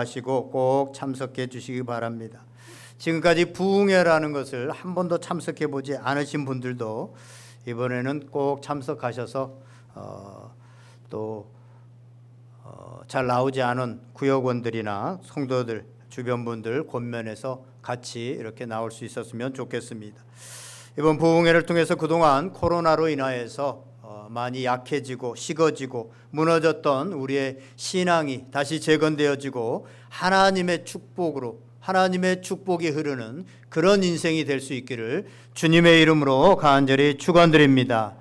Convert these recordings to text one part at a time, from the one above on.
하시고 꼭 참석해 주시기 바랍니다. 지금까지 부흥회라는 것을 한 번도 참석해 보지 않으신 분들도 이번에는 꼭 참석하셔서 잘 나오지 않은 구역원들이나 성도들, 주변 분들 권면해서 같이 이렇게 나올 수 있었으면 좋겠습니다. 이번 부흥회를 통해서 그동안 코로나로 인하여서 많이 약해지고 식어지고 무너졌던 우리의 신앙이 다시 재건되어지고 하나님의 축복으로, 하나님의 축복이 흐르는 그런 인생이 될 수 있기를 주님의 이름으로 간절히 축원드립니다.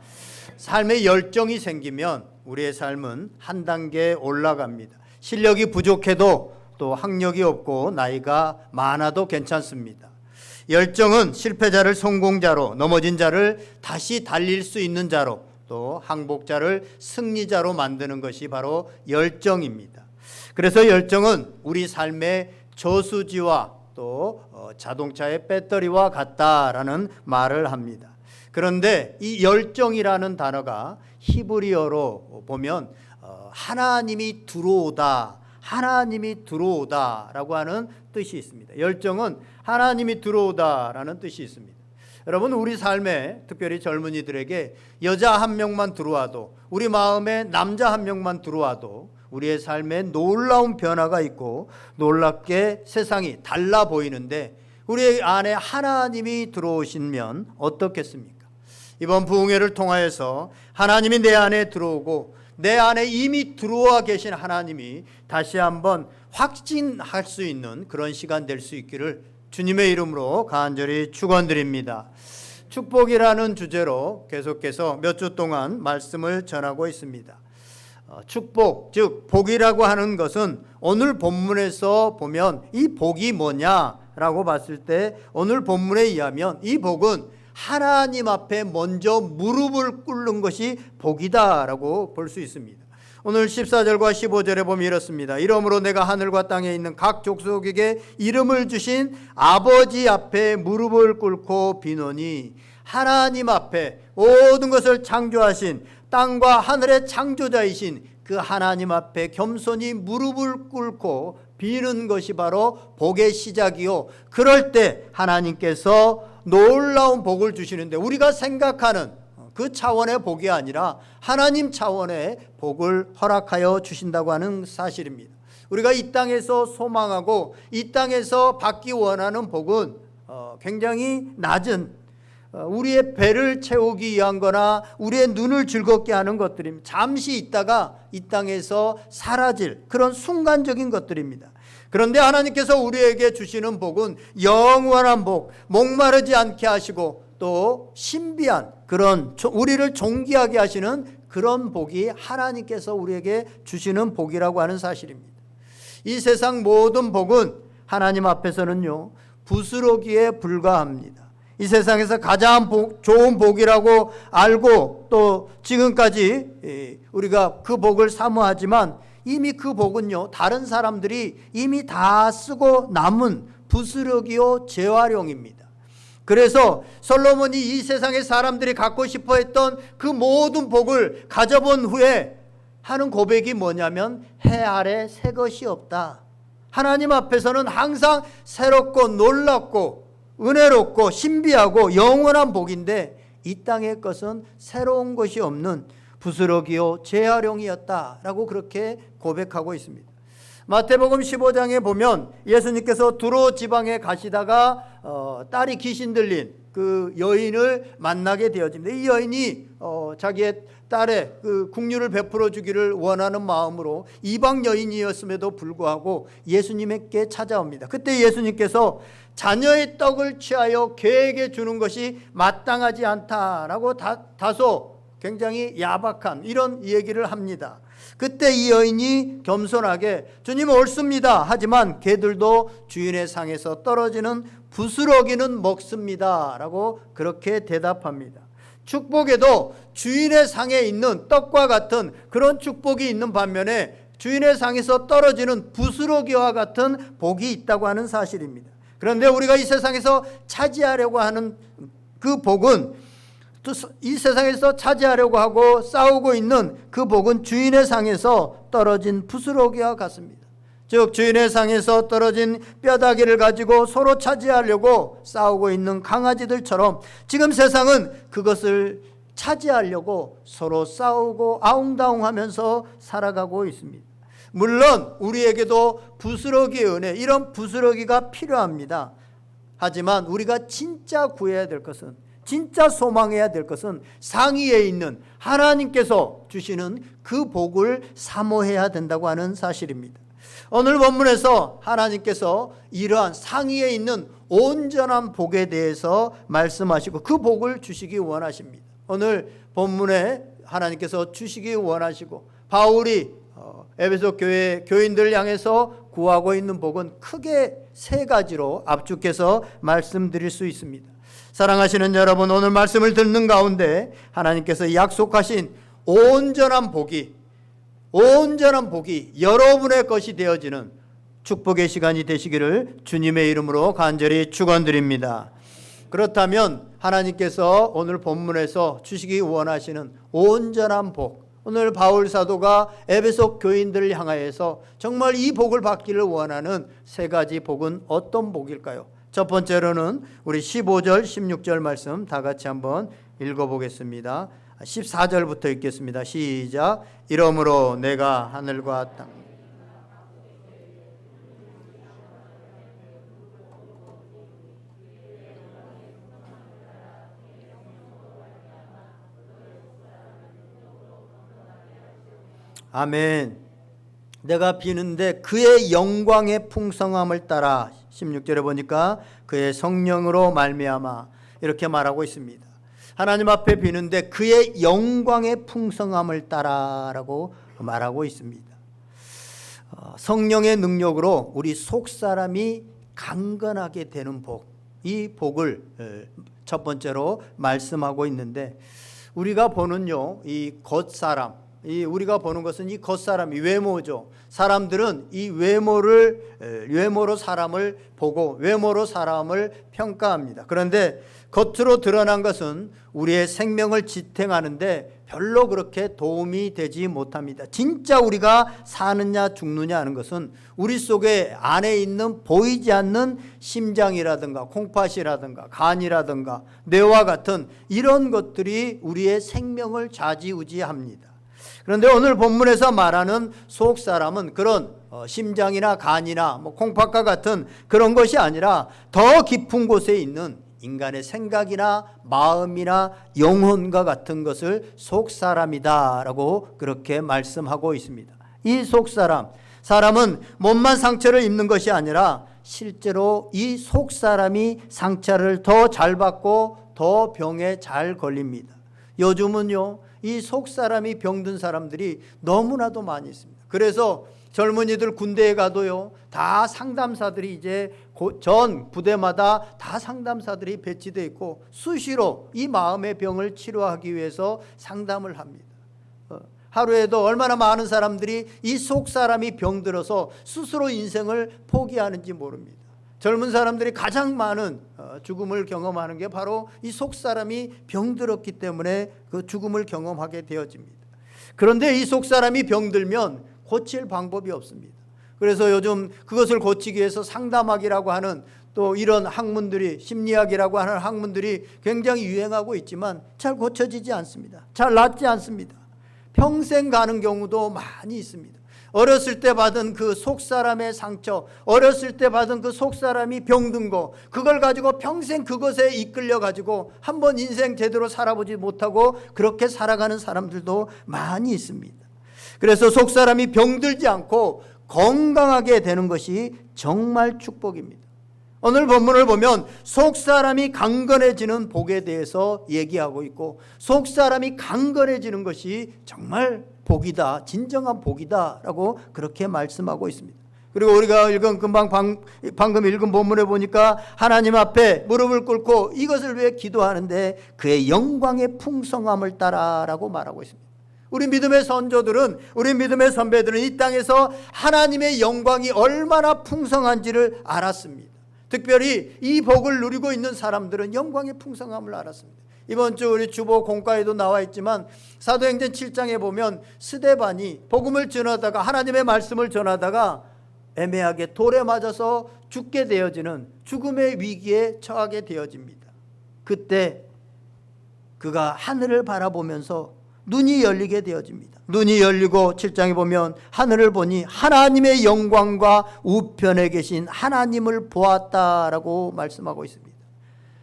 삶에 열정이 생기면 우리의 삶은 한 단계 올라갑니다. 실력이 부족해도 또 학력이 없고 나이가 많아도 괜찮습니다. 열정은 실패자를 성공자로, 넘어진 자를 다시 달릴 수 있는 자로, 또 항복자를 승리자로 만드는 것이 바로 열정입니다. 그래서 열정은 우리 삶의 저수지와 또 자동차의 배터리와 같다라는 말을 합니다. 그런데 이 열정이라는 단어가 히브리어로 보면 하나님이 들어오다, 하나님이 들어오다라고 하는 뜻이 있습니다. 열정은 하나님이 들어오다라는 뜻이 있습니다. 여러분, 우리 삶에 특별히 젊은이들에게 여자 한 명만 들어와도, 우리 마음에 남자 한 명만 들어와도 우리의 삶에 놀라운 변화가 있고 놀랍게 세상이 달라 보이는데, 우리 안에 하나님이 들어오시면 어떻겠습니까? 이번 부흥회를 통하여서 하나님이 내 안에 들어오고 내 안에 이미 들어와 계신 하나님이 다시 한번 확진할 수 있는 그런 시간 될 수 있기를 주님의 이름으로 간절히 축원드립니다. 축복이라는 주제로 계속해서 몇 주 동안 말씀을 전하고 있습니다. 축복, 즉 복이라고 하는 것은 오늘 본문에서 보면 이 복이 뭐냐라고 봤을 때 오늘 본문에 의하면 이 복은 하나님 앞에 먼저 무릎을 꿇는 것이 복이다라고 볼 수 있습니다. 오늘 14절과 15절에 보면 이렇습니다. 이러므로 내가 하늘과 땅에 있는 각 족속에게 이름을 주신 아버지 앞에 무릎을 꿇고 비노니, 하나님 앞에 모든 것을 창조하신 땅과 하늘의 창조자이신 그 하나님 앞에 겸손히 무릎을 꿇고 비는 것이 바로 복의 시작이요, 그럴 때 하나님께서 놀라운 복을 주시는데, 우리가 생각하는 그 차원의 복이 아니라 하나님 차원의 복을 허락하여 주신다고 하는 사실입니다. 우리가 이 땅에서 소망하고 이 땅에서 받기 원하는 복은 굉장히 낮은, 우리의 배를 채우기 위한 거나 우리의 눈을 즐겁게 하는 것들입니다. 잠시 있다가 이 땅에서 사라질 그런 순간적인 것들입니다. 그런데 하나님께서 우리에게 주시는 복은 영원한 복, 목마르지 않게 하시고 또 신비한 그런 우리를 존귀하게 하시는 그런 복이 하나님께서 우리에게 주시는 복이라고 하는 사실입니다. 이 세상 모든 복은 하나님 앞에서는요, 부스러기에 불과합니다. 이 세상에서 가장 좋은 복이라고 알고 또 지금까지 우리가 그 복을 사모하지만 이미 그 복은요, 다른 사람들이 이미 다 쓰고 남은 부스러기요 재활용입니다. 그래서 솔로몬이 이 세상의 사람들이 갖고 싶어 했던 그 모든 복을 가져본 후에 하는 고백이 뭐냐면, 해 아래 새 것이 없다. 하나님 앞에서는 항상 새롭고 놀랍고 은혜롭고 신비하고 영원한 복인데 이 땅의 것은 새로운 것이 없는 부스러기요 재활용이었다라고 그렇게 고백하고 있습니다. 마태복음 15장에 보면 예수님께서 두로 지방에 가시다가 딸이 귀신 들린 그 여인을 만나게 되어집니다. 이 여인이 자기의 딸의 그 국류를 베풀어 주기를 원하는 마음으로 이방 여인이었음에도 불구하고 예수님께 찾아옵니다. 그때 예수님께서 자녀의 떡을 취하여 개에게 주는 것이 마땅하지 않다라고 다소 굉장히 야박한 이런 얘기를 합니다. 그때 이 여인이 겸손하게 주님 옳습니다 하지만 개들도 주인의 상에서 떨어지는 부스러기는 먹습니다 라고 그렇게 대답합니다. 축복에도 주인의 상에 있는 떡과 같은 그런 축복이 있는 반면에 주인의 상에서 떨어지는 부스러기와 같은 복이 있다고 하는 사실입니다. 그런데 우리가 이 세상에서 차지하려고 하는 그 복은, 또 이 세상에서 차지하려고 하고 싸우고 있는 그 복은 주인의 상에서 떨어진 부스러기와 같습니다. 즉 주인의 상에서 떨어진 뼈다귀를 가지고 서로 차지하려고 싸우고 있는 강아지들처럼 지금 세상은 그것을 차지하려고 서로 싸우고 아웅다웅하면서 살아가고 있습니다. 물론 우리에게도 부스러기의 은혜, 이런 부스러기가 필요합니다. 하지만 우리가 진짜 구해야 될 것은, 진짜 소망해야 될 것은 상위에 있는 하나님께서 주시는 그 복을 사모해야 된다고 하는 사실입니다. 오늘 본문에서 하나님께서 이러한 상위에 있는 온전한 복에 대해서 말씀하시고 그 복을 주시기 원하십니다. 오늘 본문에 하나님께서 주시기 원하시고 바울이 에베소 교회 교인들을 향해서 구하고 있는 복은 크게 세 가지로 압축해서 말씀드릴 수 있습니다. 사랑하시는 여러분, 오늘 말씀을 듣는 가운데 하나님께서 약속하신 온전한 복이 여러분의 것이 되어지는 축복의 시간이 되시기를 주님의 이름으로 간절히 축원드립니다. 그렇다면 하나님께서 오늘 본문에서 주시기 원하시는 온전한 복, 오늘 바울 사도가 에베소 교인들을 향하여서 정말 이 복을 받기를 원하는 세 가지 복은 어떤 복일까요? 첫 번째로는 우리 15절 16절 말씀 다 같이 한번 읽어보겠습니다. 14절부터 읽겠습니다. 시작. 이러므로 내가 하늘과 땅 아멘. 내가 비는데 그의 영광의 풍성함을 따라 16절에 보니까 그의 성령으로 말미암아 이렇게 말하고 있습니다. 하나님 앞에 비는데 그의 영광의 풍성함을 따라라고 말하고 있습니다. 성령의 능력으로 우리 속사람이 강건하게 되는 복, 이 복을 첫 번째로 말씀하고 있는데 우리가 보는요, 이 겉사람, 우리가 보는 것은 이 겉사람이 외모죠. 사람들은 이 외모로 사람을 보고 외모로 사람을 평가합니다. 그런데 겉으로 드러난 것은 우리의 생명을 지탱하는데 별로 그렇게 도움이 되지 못합니다. 진짜 우리가 사느냐 죽느냐 하는 것은 우리 속에 안에 있는 보이지 않는 심장이라든가 콩팥이라든가 간이라든가 뇌와 같은 이런 것들이 우리의 생명을 좌지우지합니다. 그런데 오늘 본문에서 말하는 속사람은 그런 심장이나 간이나 콩팥과 같은 그런 것이 아니라 더 깊은 곳에 있는 인간의 생각이나 마음이나 영혼과 같은 것을 속사람이다라고 그렇게 말씀하고 있습니다. 이 사람은 몸만 상처를 입는 것이 아니라 실제로 이 속사람이 상처를 더 잘 받고 더 병에 잘 걸립니다. 요즘은요, 이 속사람이 병든 사람들이 너무나도 많이 있습니다. 그래서 젊은이들 군대에 가도요, 다 상담사들이 이제 전 부대마다 다 상담사들이 배치되어 있고 수시로 이 마음의 병을 치료하기 위해서 상담을 합니다. 하루에도 얼마나 많은 사람들이 이 속사람이 병들어서 스스로 인생을 포기하는지 모릅니다. 젊은 사람들이 가장 많은 죽음을 경험하는 게 바로 이 속사람이 병들었기 때문에 그 죽음을 경험하게 되어집니다. 그런데 이 속사람이 병들면 고칠 방법이 없습니다. 그래서 요즘 그것을 고치기 위해서 상담학이라고 하는 또 이런 학문들이, 심리학이라고 하는 학문들이 굉장히 유행하고 있지만 잘 고쳐지지 않습니다. 잘 낫지 않습니다. 평생 가는 경우도 많이 있습니다. 어렸을 때 받은 그 속사람의 상처, 어렸을 때 받은 그 속사람이 병든 거, 그걸 가지고 평생 그것에 이끌려 가지고 한번 인생 제대로 살아보지 못하고 그렇게 살아가는 사람들도 많이 있습니다. 그래서 속사람이 병들지 않고 건강하게 되는 것이 정말 축복입니다. 오늘 본문을 보면 속사람이 강건해지는 복에 대해서 얘기하고 있고 속사람이 강건해지는 것이 정말 복이다, 진정한 복이다 라고 그렇게 말씀하고 있습니다. 그리고 우리가 방금 읽은 본문에 보니까 하나님 앞에 무릎을 꿇고 이것을 위해 기도하는데 그의 영광의 풍성함을 따라라고 말하고 있습니다. 우리 믿음의 선조들은, 우리 믿음의 선배들은 이 땅에서 하나님의 영광이 얼마나 풍성한지를 알았습니다. 특별히 이 복을 누리고 있는 사람들은 영광의 풍성함을 알았습니다. 이번 주 우리 주보 공과에도 나와 있지만 사도행전 7장에 보면 스데반이 복음을 전하다가 하나님의 말씀을 전하다가 애매하게 돌에 맞아서 죽게 되어지는 죽음의 위기에 처하게 되어집니다. 그때 그가 하늘을 바라보면서 눈이 열리게 되어집니다. 눈이 열리고 7장에 보면 하늘을 보니 하나님의 영광과 우편에 계신 하나님을 보았다라고 말씀하고 있습니다.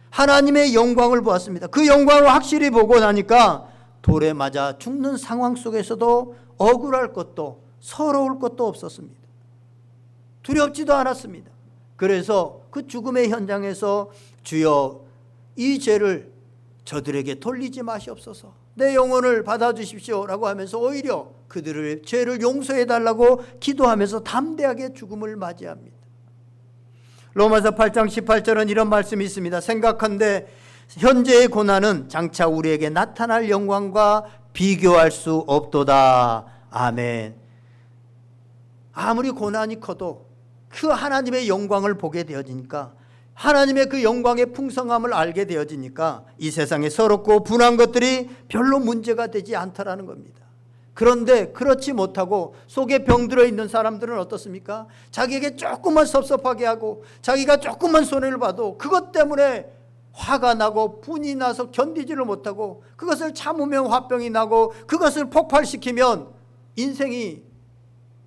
하나님의 영광을 보았습니다. 그 영광을 확실히 보고 나니까 돌에 맞아 죽는 상황 속에서도 억울할 것도 서러울 것도 없었습니다. 두렵지도 않았습니다. 그래서 그 죽음의 현장에서 주여 이 죄를 저들에게 돌리지 마시옵소서, 내 영혼을 받아주십시오 라고 하면서 오히려 그들의 죄를 용서해 달라고 기도하면서 담대하게 죽음을 맞이합니다. 로마서 8장 18절은 이런 말씀이 있습니다. 생각한데 현재의 고난은 장차 우리에게 나타날 영광과 비교할 수 없도다. 아멘. 아무리 고난이 커도 그 하나님의 영광을 보게 되어지니까, 하나님의 그 영광의 풍성함을 알게 되어지니까 이 세상에 서럽고 분한 것들이 별로 문제가 되지 않더라는 겁니다. 그런데 그렇지 못하고 속에 병들어 있는 사람들은 어떻습니까? 자기에게 조금만 섭섭하게 하고 자기가 조금만 손해를 봐도 그것 때문에 화가 나고 분이 나서 견디지를 못하고 그것을 참으면 화병이 나고 그것을 폭발시키면 인생이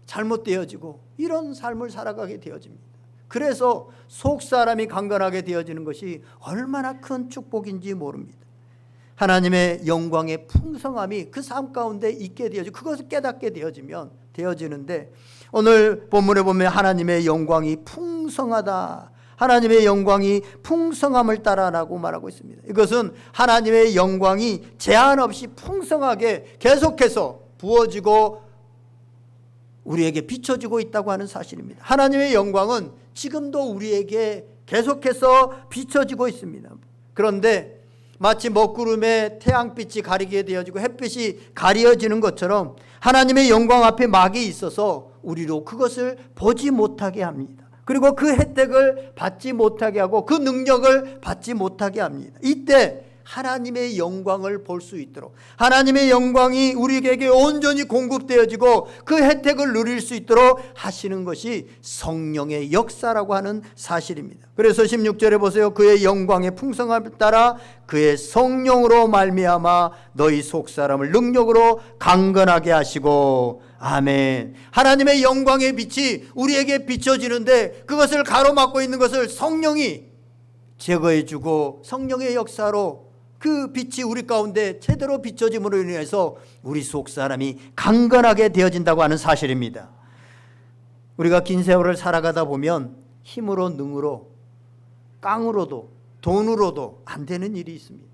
잘못되어지고 이런 삶을 살아가게 되어집니다. 그래서 속사람이 강건하게 되어지는 것이 얼마나 큰 축복인지 모릅니다. 하나님의 영광의 풍성함이 그 삶 가운데 있게 되어지고 그것을 깨닫게 되어지는데 오늘 본문에 보면 하나님의 영광이 풍성하다, 하나님의 영광이 풍성함을 따라라고 말하고 있습니다. 이것은 하나님의 영광이 제한 없이 풍성하게 계속해서 부어지고 우리에게 비춰지고 있다고 하는 사실입니다. 하나님의 영광은 지금도 우리에게 계속해서 비춰지고 있습니다. 그런데 마치 먹구름에 태양빛이 가리게 되어지고 햇빛이 가려지는 것처럼 하나님의 영광 앞에 막이 있어서 우리로 그것을 보지 못하게 합니다. 그리고 그 혜택을 받지 못하게 하고 그 능력을 받지 못하게 합니다. 이때 하나님의 영광을 볼 수 있도록, 하나님의 영광이 우리에게 온전히 공급되어지고 그 혜택을 누릴 수 있도록 하시는 것이 성령의 역사라고 하는 사실입니다. 그래서 16절에 보세요. 그의 영광의 풍성함을 따라 그의 성령으로 말미암아 너희 속사람을 능력으로 강건하게 하시고, 아멘. 하나님의 영광의 빛이 우리에게 비춰지는데 그것을 가로막고 있는 것을 성령이 제거해주고 성령의 역사로 그 빛이 우리 가운데 제대로 비춰짐으로 인해서 우리 속사람이 강건하게 되어진다고 하는 사실입니다. 우리가 긴 세월을 살아가다 보면 힘으로 능으로 깡으로도 돈으로도 안 되는 일이 있습니다.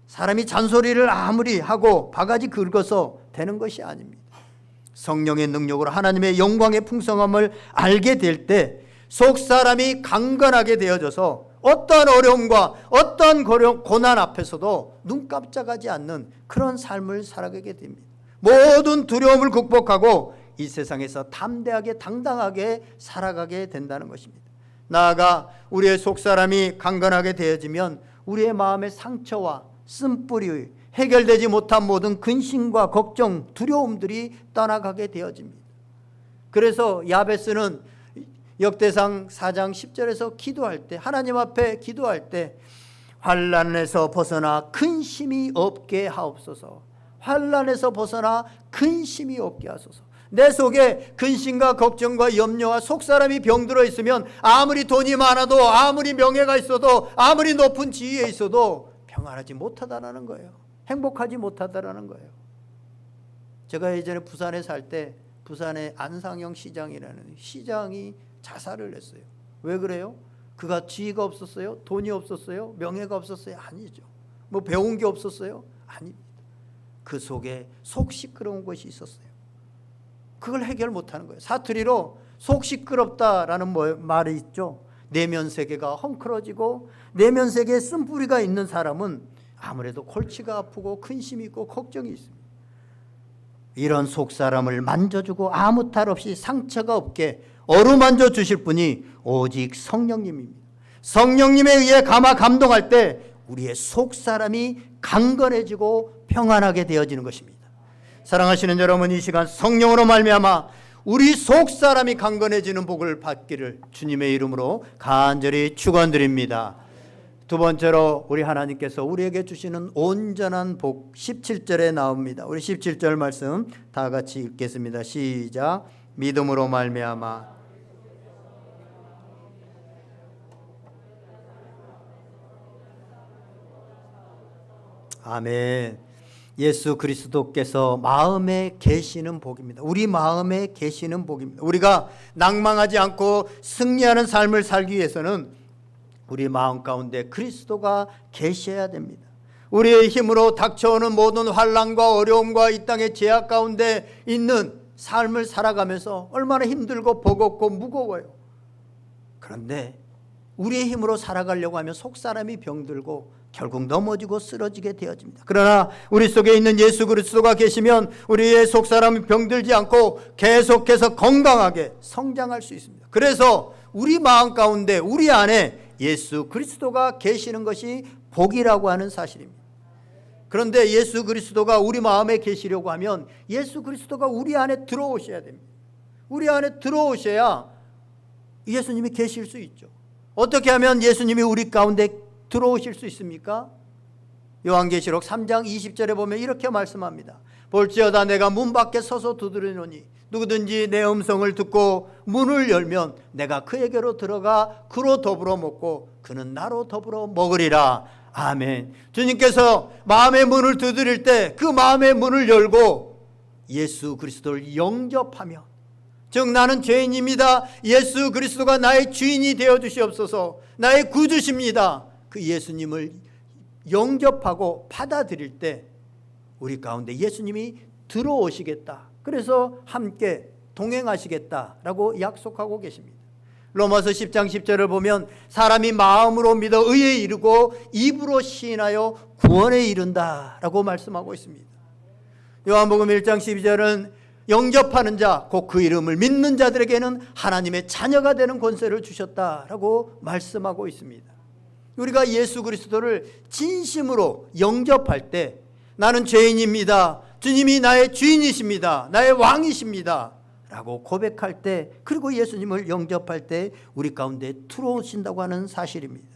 사람이 잔소리를 아무리 하고 바가지 긁어서 되는 것이 아닙니다. 성령의 능력으로 하나님의 영광의 풍성함을 알게 될 때 속사람이 강건하게 되어져서 어떠한 어려움과 어떠한 고난 앞에서도 눈 깜짝하지 않는 그런 삶을 살아가게 됩니다. 모든 두려움을 극복하고 이 세상에서 담대하게 당당하게 살아가게 된다는 것입니다. 나아가 우리의 속사람이 강건하게 되어지면 우리의 마음의 상처와 쓴뿌리, 해결되지 못한 모든 근심과 걱정, 두려움들이 떠나가게 되어집니다. 그래서 야베스는 역대상 4장 10절에서 기도할 때, 하나님 앞에 기도할 때 환난에서 벗어나 근심이 없게 하옵소서, 환난에서 벗어나 근심이 없게 하소서. 내 속에 근심과 걱정과 염려와 속사람이 병들어 있으면 아무리 돈이 많아도 아무리 명예가 있어도 아무리 높은 지위에 있어도 평안하지 못하다라는 거예요. 행복하지 못하다라는 거예요. 제가 예전에 부산에 살 때 부산의 안상영 시장이라는 시장이 자살을 했어요. 왜 그래요? 그가 지위가 없었어요? 돈이 없었어요? 명예가 없었어요? 아니죠. 뭐 배운 게 없었어요? 아닙니다. 그 속에 속 시끄러운 것이 있었어요. 그걸 해결 못하는 거예요. 사투리로 속 시끄럽다라는 말이 있죠. 내면 세계가 헝클어지고 내면 세계에 쓴뿌리가 있는 사람은 아무래도 골치가 아프고 근심이 있고 걱정이 있습니다. 이런 속사람을 만져주고 아무 탈 없이 상처가 없게 어루만져 주실 분이 오직 성령님입니다. 성령님에 의해 감동할 때 우리의 속사람이 강건해지고 평안하게 되어지는 것입니다. 사랑하시는 여러분, 이 시간 성령으로 말미암아 우리 속사람이 강건해지는 복을 받기를 주님의 이름으로 간절히 축원드립니다. 두 번째로 우리 하나님께서 우리에게 주시는 온전한 복 17절에 나옵니다. 우리 17절 말씀 다 같이 읽겠습니다. 시작. 믿음으로 말미암아 아멘. 예수 그리스도께서 마음에 계시는 복입니다. 우리 마음에 계시는 복입니다. 우리가 낭망하지 않고 승리하는 삶을 살기 위해서는 우리 마음 가운데 그리스도가 계셔야 됩니다. 우리의 힘으로 닥쳐오는 모든 환난과 어려움과 이 땅의 제약 가운데 있는 삶을 살아가면서 얼마나 힘들고 버겁고 무거워요. 그런데 우리의 힘으로 살아가려고 하면 속사람이 병들고 결국 넘어지고 쓰러지게 되어집니다. 그러나 우리 속에 있는 예수 그리스도가 계시면 우리의 속사람이 병들지 않고 계속해서 건강하게 성장할 수 있습니다. 그래서 우리 마음 가운데 우리 안에 예수 그리스도가 계시는 것이 복이라고 하는 사실입니다. 그런데 예수 그리스도가 우리 마음에 계시려고 하면 예수 그리스도가 우리 안에 들어오셔야 됩니다. 우리 안에 들어오셔야 예수님이 계실 수 있죠. 어떻게 하면 예수님이 우리 가운데 들어오실 수 있습니까? 요한계시록 3장 20절에 보면 이렇게 말씀합니다. 볼지어다 내가 문 밖에 서서 두드리노니 누구든지 내 음성을 듣고 문을 열면 내가 그에게로 들어가 그로 더불어 먹고 그는 나로 더불어 먹으리라. 아멘. 주님께서 마음의 문을 두드릴 때 그 마음의 문을 열고 예수 그리스도를 영접하면, 즉 나는 죄인입니다. 예수 그리스도가 나의 주인이 되어 주시옵소서. 나의 구주십니다. 그 예수님을 영접하고 받아들일 때 우리 가운데 예수님이 들어오시겠다. 그래서 함께 동행하시겠다라고 약속하고 계십니다. 로마서 10장 10절을 보면 사람이 마음으로 믿어 의에 이르고 입으로 시인하여 구원에 이른다라고 말씀하고 있습니다. 요한복음 1장 12절은 영접하는 자, 곧 그 이름을 믿는 자들에게는 하나님의 자녀가 되는 권세를 주셨다라고 말씀하고 있습니다. 우리가 예수 그리스도를 진심으로 영접할 때 나는 죄인입니다. 주님이 나의 주인이십니다. 나의 왕이십니다. 라고 고백할 때, 그리고 예수님을 영접할 때 우리 가운데 들어오신다고 하는 사실입니다.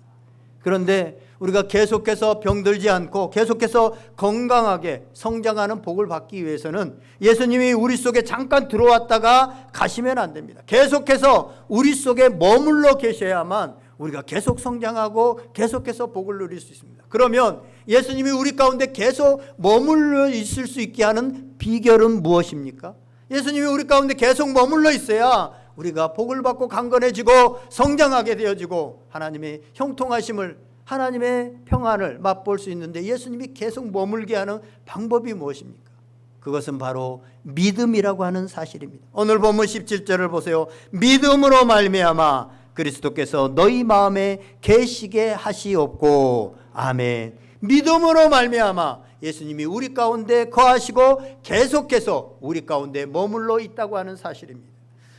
그런데 우리가 계속해서 병들지 않고 계속해서 건강하게 성장하는 복을 받기 위해서는 예수님이 우리 속에 잠깐 들어왔다가 가시면 안 됩니다. 계속해서 우리 속에 머물러 계셔야만 우리가 계속 성장하고 계속해서 복을 누릴 수 있습니다. 그러면 예수님이 우리 가운데 계속 머물러 있을 수 있게 하는 비결은 무엇입니까? 예수님이 우리 가운데 계속 머물러 있어야 우리가 복을 받고 강건해지고 성장하게 되어지고 하나님의 형통하심을, 하나님의 평안을 맛볼 수 있는데, 예수님이 계속 머물게 하는 방법이 무엇입니까? 그것은 바로 믿음이라고 하는 사실입니다. 오늘 본문 17절을 보세요. 믿음으로 말미암아 그리스도께서 너희 마음에 계시게 하시옵고. 아멘. 믿음으로 말미암아 예수님이 우리 가운데 거하시고 계속해서 우리 가운데 머물러 있다고 하는 사실입니다.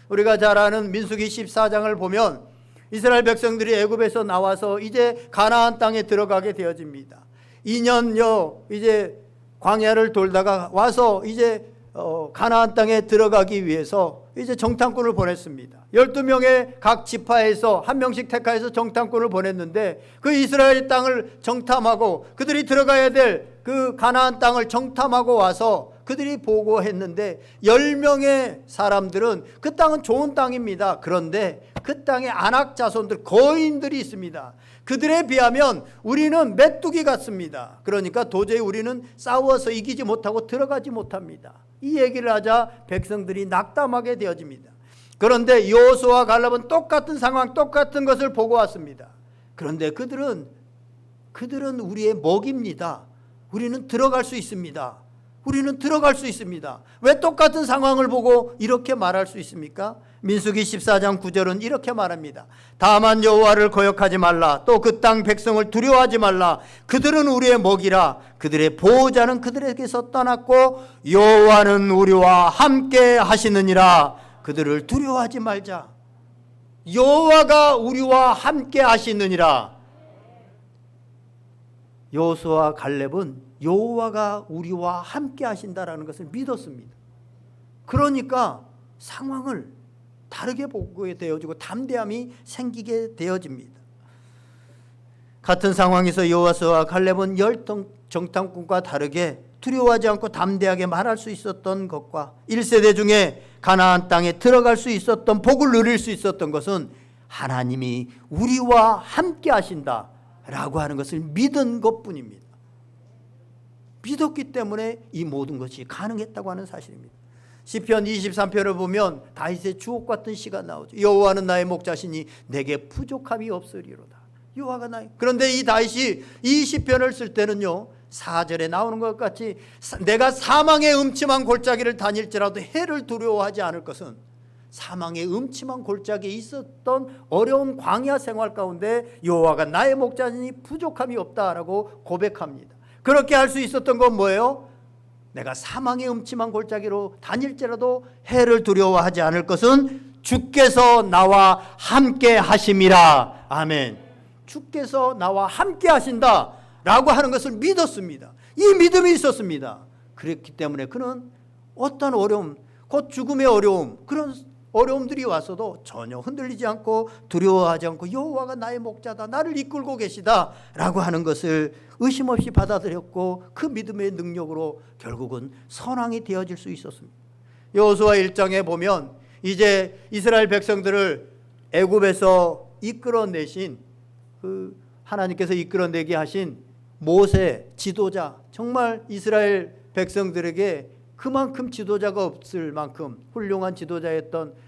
우리가 잘 아는 민수기 14장을 보면 이스라엘 백성들이 애굽에서 나와서 이제 가나안 땅에 들어가게 되어집니다. 2년여 이제 광야를 돌다가 와서 이제 가나안 땅에 들어가기 위해서 이제 정탐꾼을 보냈습니다. 12명의 각 지파에서 한 명씩 택하여서 정탐꾼을 보냈는데 그 이스라엘 땅을 정탐하고 그들이 들어가야 될 그 가나안 땅을 정탐하고 와서 그들이 보고했는데 10명의 사람들은 그 땅은 좋은 땅입니다. 그런데 그 땅에 안악 자손들, 거인들이 있습니다. 그들에 비하면 우리는 메뚜기 같습니다. 그러니까 도저히 우리는 싸워서 이기지 못하고 들어가지 못합니다. 이 얘기를 하자 백성들이 낙담하게 되어집니다. 그런데 여호수아와 갈렙은 똑같은 상황, 똑같은 것을 보고 왔습니다. 그런데 그들은 우리의 먹입니다. 우리는 들어갈 수 있습니다. 우리는 들어갈 수 있습니다. 왜 똑같은 상황을 보고 이렇게 말할 수 있습니까? 민수기 14장 9절은 이렇게 말합니다. 다만 여호와를 거역하지 말라. 또 그 땅 백성을 두려워하지 말라. 그들은 우리의 먹이라. 그들의 보호자는 그들에게서 떠났고 여호와는 우리와 함께 하시느니라. 그들을 두려워하지 말자. 여호와가 우리와 함께 하시느니라. 여호수아와 갈렙은 여호와가 우리와 함께 하신다라는 것을 믿었습니다. 그러니까 상황을 다르게 보게 되어지고 담대함이 생기게 되어집니다. 같은 상황에서 여호수아와 갈렙은 열 정탐꾼과 다르게 두려워하지 않고 담대하게 말할 수 있었던 것과 1세대 중에 가나안 땅에 들어갈 수 있었던 복을 누릴 수 있었던 것은 하나님이 우리와 함께 하신다라고 하는 것을 믿은 것뿐입니다. 믿었기 때문에 이 모든 것이 가능했다고 하는 사실입니다. 시편 23편을 보면 다윗의 주옥 같은 시가 나오죠. 여호와는 나의 목자시니 내게 부족함이 없으리로다. 여호와가 나의. 그런데 이 다윗이 이 시편을 쓸 때는요, 4절에 나오는 것 같이 내가 사망의 음침한 골짜기를 다닐지라도 해를 두려워하지 않을 것은, 사망의 음침한 골짜기에 있었던 어려운 광야 생활 가운데 여호와가 나의 목자니 부족함이 없다라고 고백합니다. 그렇게 할 수 있었던 건 뭐예요? 내가 사망의 음침한 골짜기로 다닐지라도 해를 두려워하지 않을 것은 주께서 나와 함께 하심이라. 아멘. 주께서 나와 함께 하신다 라고 하는 것을 믿었습니다. 이 믿음이 있었습니다. 그렇기 때문에 그는 어떤 어려움, 곧 죽음의 어려움, 그런 어려움들이 왔어도 전혀 흔들리지 않고 두려워하지 않고 여호와가 나의 목자다, 나를 이끌고 계시다 라고 하는 것을 의심 없이 받아들였고, 그 믿음의 능력으로 결국은 선왕이 되어질 수 있었습니다. 여호수아 1장에 보면 이제 이스라엘 백성들을 애굽에서 이끌어내신, 그 하나님께서 이끌어내게 하신 모세 지도자, 정말 이스라엘 백성들에게 그만큼 지도자가 없을 만큼 훌륭한 지도자였던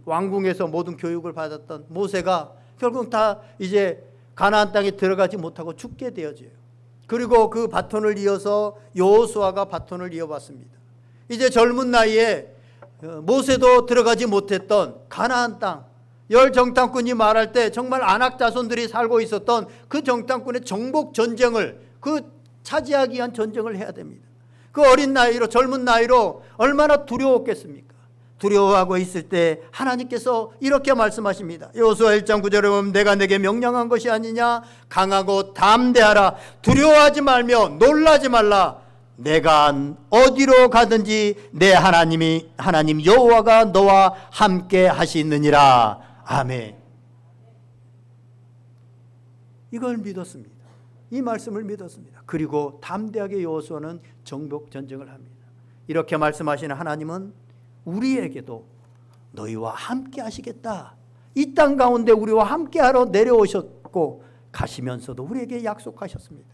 왕궁에서 모든 교육을 받았던 모세가 결국 다 이제 가나안 땅에 들어가지 못하고 죽게 되어져요. 그리고 그 바톤을 이어서 여호수아가 바톤을 이어받습니다. 이제 젊은 나이에 모세도 들어가지 못했던 가나안 땅, 열 정탐꾼이 말할 때 정말 아낙 자손들이 살고 있었던 그 정탐꾼의 정복 전쟁을, 그 차지하기 위한 전쟁을 해야 됩니다. 그 어린 나이로, 젊은 나이로 얼마나 두려웠겠습니까? 두려워하고 있을 때 하나님께서 이렇게 말씀하십니다. 여호수아 1장 9절에 보면 내가 내게 명령한 것이 아니냐, 강하고 담대하라, 두려워하지 말며 놀라지 말라, 내가 어디로 가든지 내 하나님 여호와가 너와 함께 하시느니라. 아멘. 이걸 믿었습니다. 이 말씀을 믿었습니다. 그리고 담대하게 여호수아는 정복 전쟁을 합니다. 이렇게 말씀하시는 하나님은 우리에게도 너희와 함께 하시겠다, 이 땅 가운데 우리와 함께 하러 내려오셨고 가시면서도 우리에게 약속하셨습니다.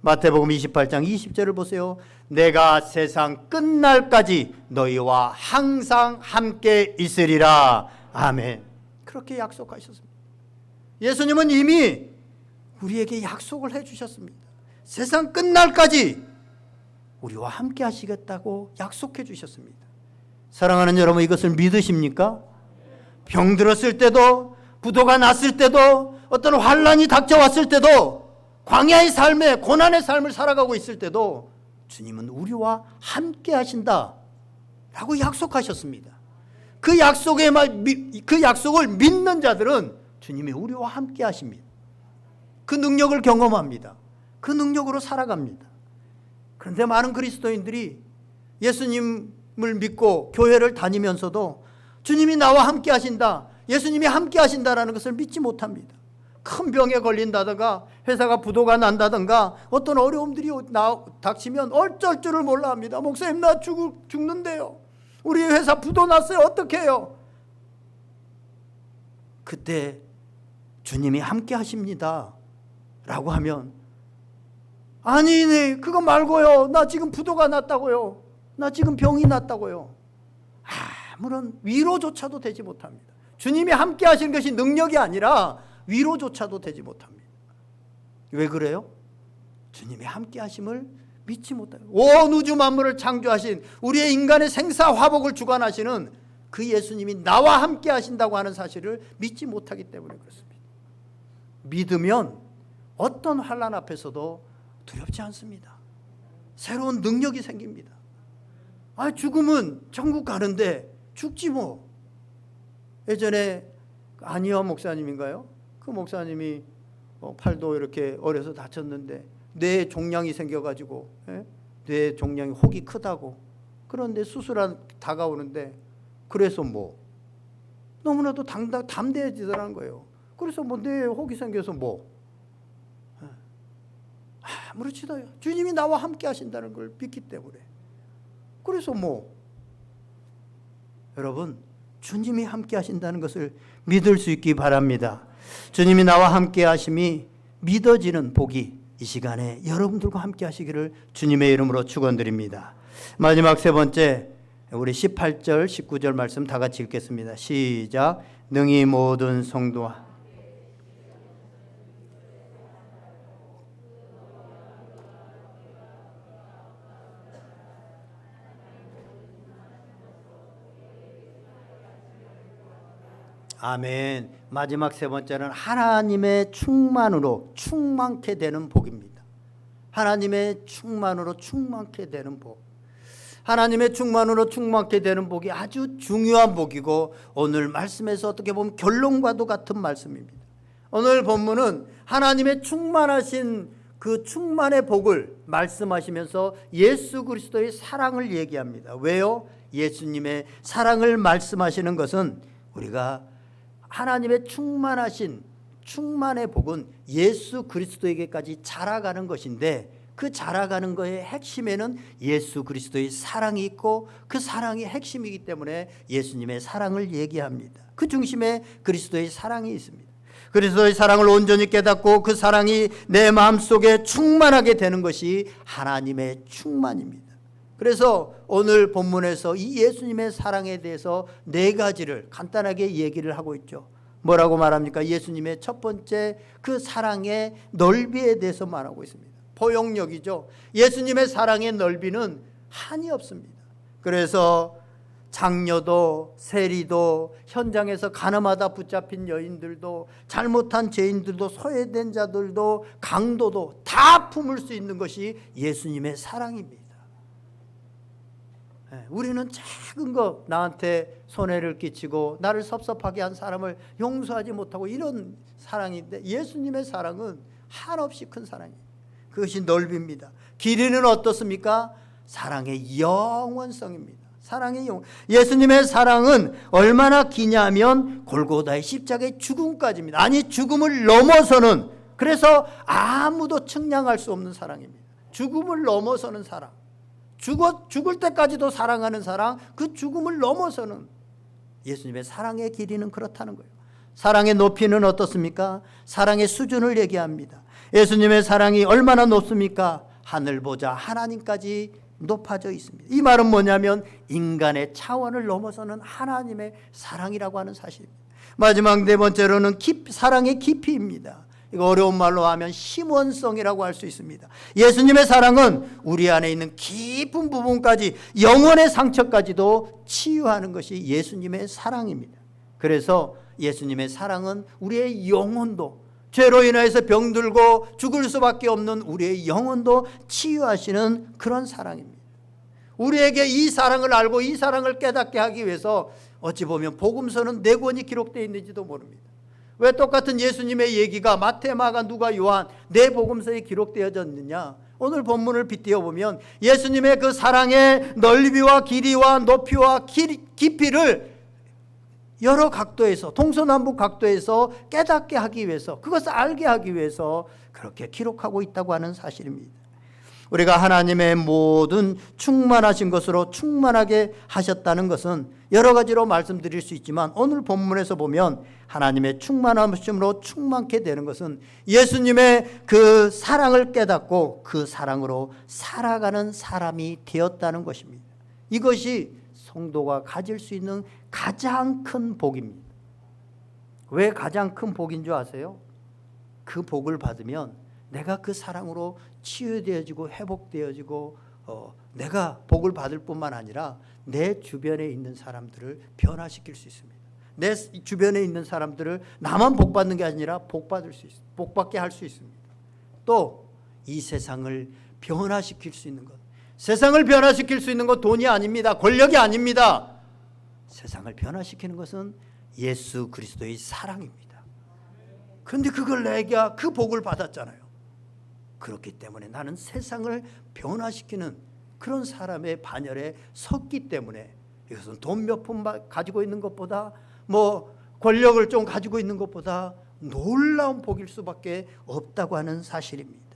마태복음 28장 20절을 보세요. 내가 세상 끝날까지 너희와 항상 함께 있으리라. 아멘. 그렇게 약속하셨습니다. 예수님은 이미 우리에게 약속을 해주셨습니다. 세상 끝날까지 우리와 함께 하시겠다고 약속해 주셨습니다. 사랑하는 여러분, 이것을 믿으십니까? 병들었을 때도, 부도가 났을 때도, 어떤 환란이 닥쳐왔을 때도, 광야의 삶에, 고난의 삶을 살아가고 있을 때도 주님은 우리와 함께 하신다 라고 약속하셨습니다. 그 약속을 믿는 자들은 주님이 우리와 함께 하십니다. 그 능력을 경험합니다. 그 능력으로 살아갑니다. 그런데 많은 그리스도인들이 예수님을 믿고 교회를 다니면서도 주님이 나와 함께 하신다, 예수님이 함께 하신다라는 것을 믿지 못합니다. 큰 병에 걸린다든가, 회사가 부도가 난다든가, 어떤 어려움들이 닥치면 어쩔 줄을 몰라 합니다. 목사님, 나 죽는데요. 우리 회사 부도 났어요. 어떻게 해요? 그때 주님이 함께 하십니다 라고 하면, 아니, 네, 그거 말고요. 나 지금 부도가 났다고요. 나 지금 병이 났다고요. 아무런 위로조차도 되지 못합니다. 주님이 함께 하시는 것이 능력이 아니라 위로조차도 되지 못합니다. 왜 그래요? 주님이 함께 하심을 믿지 못해요. 온 우주 만물을 창조하신, 우리의 인간의 생사 화복을 주관하시는 그 예수님이 나와 함께 하신다고 하는 사실을 믿지 못하기 때문에 그렇습니다. 믿으면 어떤 환난 앞에서도 두렵지 않습니다. 새로운 능력이 생깁니다. 죽으면 천국 가는데 죽지 뭐. 예전에 안희원 목사님인가요? 그 목사님이 팔도 이렇게 어려서 다쳤는데 뇌에 종양이 생겨가지고, 뇌 종양이 혹이 크다고 그런데 수술한 다가오는데 그래서 뭐 너무나도 담대해지더라는 거예요. 그래서 뭐 뇌에 혹이 생겨서 뭐 아무렇지도 주님이 나와 함께 하신다는 걸 믿기 때문에. 그래서 뭐 여러분 주님이 함께 하신다는 것을 믿을 수 있기 바랍니다. 주님이 나와 함께 하심이 믿어지는 복이 이 시간에 여러분들과 함께 하시기를 주님의 이름으로 축원드립니다. 마지막 세 번째, 우리 18절 19절 말씀 다 같이 읽겠습니다. 시작. 능히 모든 성도와 아멘. 마지막 세 번째는 하나님의 충만으로 충만케 되는 복입니다. 하나님의 충만으로 충만케 되는 복. 하나님의 충만으로 충만케 되는 복이 아주 중요한 복이고 오늘 말씀에서 어떻게 보면 결론과도 같은 말씀입니다. 오늘 본문은 하나님의 충만하신 그 충만의 복을 말씀하시면서 예수 그리스도의 사랑을 얘기합니다. 왜요? 예수님의 사랑을 말씀하시는 것은 우리가 하나님의 충만하신 충만의 복은 예수 그리스도에게까지 자라가는 것인데 그 자라가는 것의 핵심에는 예수 그리스도의 사랑이 있고 그 사랑이 핵심이기 때문에 예수님의 사랑을 얘기합니다. 그 중심에 그리스도의 사랑이 있습니다. 그리스도의 사랑을 온전히 깨닫고 그 사랑이 내 마음속에 충만하게 되는 것이 하나님의 충만입니다. 그래서 오늘 본문에서 이 예수님의 사랑에 대해서 네 가지를 간단하게 얘기를 하고 있죠. 뭐라고 말합니까? 예수님의 첫 번째 그 사랑의 넓이에 대해서 말하고 있습니다. 포용력이죠. 예수님의 사랑의 넓이는 한이 없습니다. 그래서 장녀도 세리도 현장에서 가늠하다 붙잡힌 여인들도 잘못한 죄인들도 소외된 자들도 강도도 다 품을 수 있는 것이 예수님의 사랑입니다. 우리는 작은 거 나한테 손해를 끼치고 나를 섭섭하게 한 사람을 용서하지 못하고 이런 사랑인데 예수님의 사랑은 한없이 큰 사랑이에요. 그것이 넓입니다. 길이는 어떻습니까? 사랑의 영원성입니다. 사랑의 영원. 예수님의 사랑은 얼마나 기냐면 골고다의 십자가의 죽음까지입니다. 아니 죽음을 넘어서는, 그래서 아무도 측량할 수 없는 사랑입니다. 죽음을 넘어서는 사랑. 죽을 때까지도 사랑하는 사랑, 그 죽음을 넘어서는 예수님의 사랑의 길이는 그렇다는 거예요. 사랑의 높이는 어떻습니까? 사랑의 수준을 얘기합니다. 예수님의 사랑이 얼마나 높습니까? 하늘보자 하나님까지 높아져 있습니다. 이 말은 뭐냐면 인간의 차원을 넘어서는 하나님의 사랑이라고 하는 사실입니다. 마지막 네 번째로는 사랑의 깊이입니다. 이거 어려운 말로 하면 심원성이라고 할 수 있습니다. 예수님의 사랑은 우리 안에 있는 깊은 부분까지, 영혼의 상처까지도 치유하는 것이 예수님의 사랑입니다. 그래서 예수님의 사랑은 우리의 영혼도, 죄로 인해서 병들고 죽을 수밖에 없는 우리의 영혼도 치유하시는 그런 사랑입니다. 우리에게 이 사랑을 알고 이 사랑을 깨닫게 하기 위해서 어찌 보면 복음서는 4권이 기록되어 있는지도 모릅니다. 왜 똑같은 예수님의 얘기가 마태, 마가, 누가, 요한 4복음서에 기록되어졌느냐? 오늘 본문을 빗대어 보면 예수님의 그 사랑의 넓이와 길이와 높이와 깊이를 여러 각도에서, 동서남북 각도에서 깨닫게 하기 위해서, 그것을 알게 하기 위해서 그렇게 기록하고 있다고 하는 사실입니다. 우리가 하나님의 모든 충만하신 것으로 충만하게 하셨다는 것은 여러 가지로 말씀드릴 수 있지만 오늘 본문에서 보면 하나님의 충만하심으로 충만케 되는 것은 예수님의 그 사랑을 깨닫고 그 사랑으로 살아가는 사람이 되었다는 것입니다. 이것이 성도가 가질 수 있는 가장 큰 복입니다. 왜 가장 큰 복인 줄 아세요? 그 복을 받으면 내가 그 사랑으로 치유되어지고 회복되어지고 내가 복을 받을 뿐만 아니라 내 주변에 있는 사람들을 변화시킬 수 있습니다. 내 주변에 있는 사람들을 나만 복받는 게 아니라 복받게 할 수 있습니다. 또 이 세상을 변화시킬 수 있는 것, 세상을 변화시킬 수 있는 것 돈이 아닙니다. 권력이 아닙니다. 세상을 변화시키는 것은 예수 그리스도의 사랑입니다. 그런데 그걸 내가 그 복을 받았잖아요. 그렇기 때문에 나는 세상을 변화시키는 그런 사람의 반열에 섰기 때문에 이것은 돈 몇 푼 가지고 있는 것보다 뭐 권력을 좀 가지고 있는 것보다 놀라운 복일 수밖에 없다고 하는 사실입니다.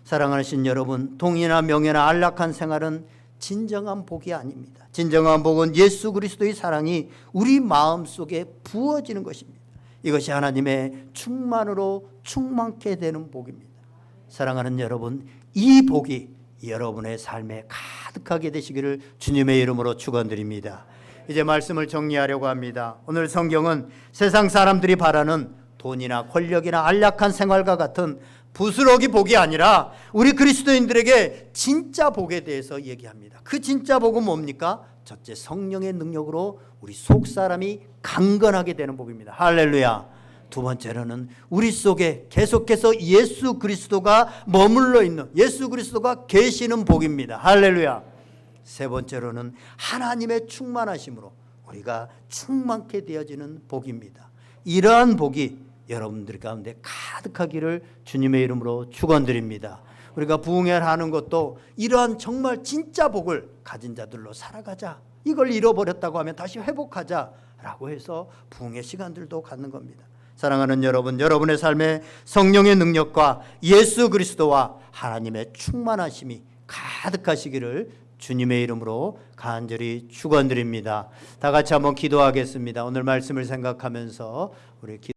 사랑하는 여러분, 돈이나 명예나 안락한 생활은 진정한 복이 아닙니다. 진정한 복은 예수 그리스도의 사랑이 우리 마음속에 부어지는 것입니다. 이것이 하나님의 충만으로 충만케 되는 복입니다. 사랑하는 여러분, 이 복이 여러분의 삶에 가득하게 되시기를 주님의 이름으로 축원드립니다. 이제 말씀을 정리하려고 합니다. 오늘 성경은 세상 사람들이 바라는 돈이나 권력이나 안락한 생활과 같은 부스러기 복이 아니라 우리 그리스도인들에게 진짜 복에 대해서 얘기합니다. 그 진짜 복은 뭡니까? 첫째, 성령의 능력으로 우리 속 사람이 강건하게 되는 복입니다. 할렐루야. 두 번째로는 우리 속에 계속해서 예수 그리스도가 머물러 있는, 예수 그리스도가 계시는 복입니다. 할렐루야. 세 번째로는 하나님의 충만하심으로 우리가 충만케 되어지는 복입니다. 이러한 복이 여러분들 가운데 가득하기를 주님의 이름으로 축원드립니다. 우리가 부흥회하는 것도 이러한 정말 진짜 복을 가진 자들로 살아가자, 이걸 잃어버렸다고 하면 다시 회복하자라고 해서 부흥회 시간들도 갖는 겁니다. 사랑하는 여러분, 여러분의 삶에 성령의 능력과 예수 그리스도와 하나님의 충만하심이 가득하시기를 주님의 이름으로 간절히 축원드립니다. 다 같이 한번 기도하겠습니다. 오늘 말씀을 생각하면서 우리